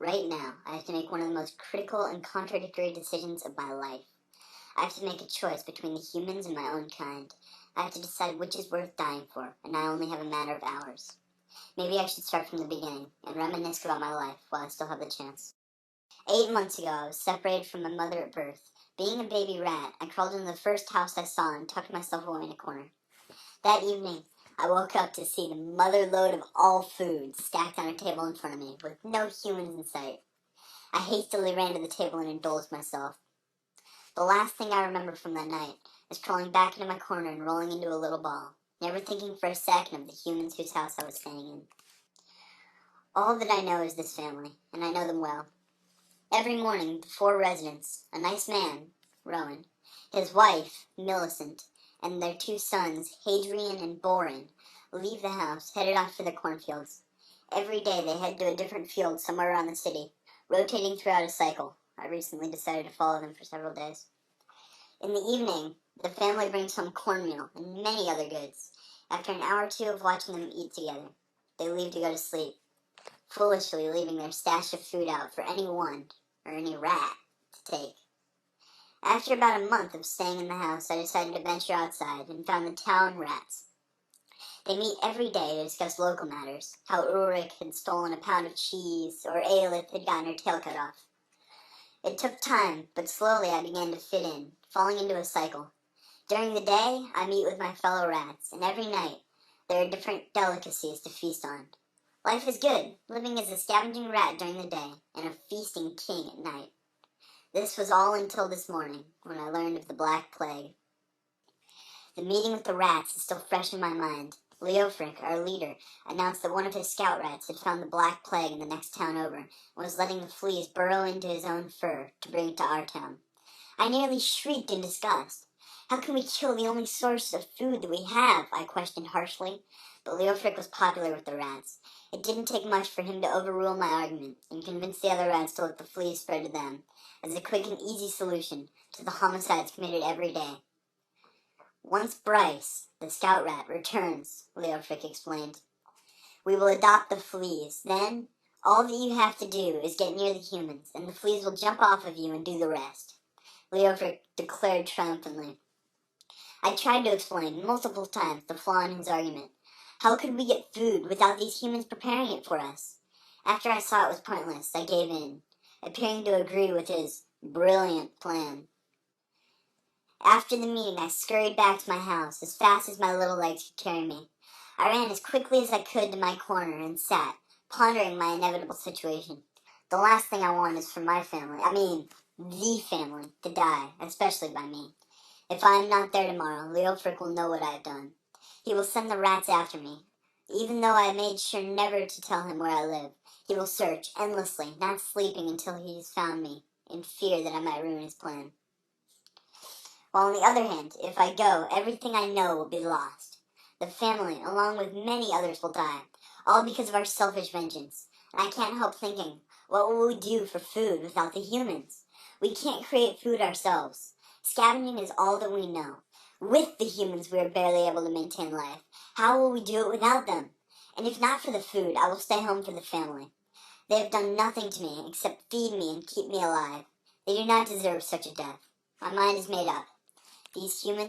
Right now, I have to make one of the most critical and contradictory decisions of my life. I have to make a choice between the humans and my own kind. I have to decide which is worth dying for, and I only have a matter of hours. Maybe I should start from the beginning and reminisce about my life while I still have the chance. 8 months ago, I was separated from my mother at birth. Being a baby rat, I crawled into the first house I saw and tucked myself away in a corner. That evening, I woke up to see the mother lode of all food stacked on a table in front of me, with no humans in sight. I hastily ran to the table and indulged myself. The last thing I remember from that night is crawling back into my corner and rolling into a little ball, never thinking for a second of the humans whose house I was staying in. All that I know is this family, and I know them well. Every morning, the 4 residents, a nice man, Rowan, his wife, Millicent, and their 2 sons, Hadrian and Borin, leave the house, headed off for their cornfields. Every day they head to a different field somewhere around the city, rotating throughout a cycle. I recently decided to follow them for several days. In the evening, the family brings home cornmeal and many other goods. After an hour or 2 of watching them eat together, they leave to go to sleep, foolishly leaving their stash of food out for anyone, or any rat, to take. After about a month of staying in the house, I decided to venture outside and found the town rats. They meet every day to discuss local matters, how Ulrich had stolen a pound of cheese, or Aelith had gotten her tail cut off. It took time, but slowly I began to fit in, falling into a cycle. During the day, I meet with my fellow rats, and every night, there are different delicacies to feast on. Life is good, living as a scavenging rat during the day, and a feasting king at night. This was all until this morning, when I learned of the Black Plague. The meeting with the rats is still fresh in my mind. Leofric, our leader, announced that one of his scout rats had found the Black Plague in the next town over, and was letting the fleas burrow into his own fur to bring it to our town. I nearly shrieked in disgust. How can we kill the only source of food that we have? I questioned harshly. But Leofric was popular with the rats. It didn't take much for him to overrule my argument and convince the other rats to let the fleas spread to them, as a quick and easy solution to the homicides committed every day. Once Bryce, the scout rat, returns, Leofric explained, we will adopt the fleas. Then, all that you have to do is get near the humans, and the fleas will jump off of you and do the rest, Leofric declared triumphantly. I tried to explain multiple times the flaw in his argument. How could we get food without these humans preparing it for us? After I saw it was pointless, I gave in, appearing to agree with his brilliant plan. After the meeting, I scurried back to my house as fast as my little legs could carry me. I ran as quickly as I could to my corner and sat, pondering my inevitable situation. The last thing I want is for my family, the family, to die, especially by me. If I am not there tomorrow, Leofric will know what I have done. He will send the rats after me. Even though I made sure never to tell him where I live, he will search endlessly, not sleeping until he has found me, in fear that I might ruin his plan. While on the other hand, if I go, everything I know will be lost. The family, along with many others, will die, all because of our selfish vengeance. And I can't help thinking, what will we do for food without the humans? We can't create food ourselves. Scavenging is all that we know. With the humans, we are barely able to maintain life. How will we do it without them? And if not for the food, I will stay home for the family. They have done nothing to me except feed me and keep me alive. They do not deserve such a death. My mind is made up. These humans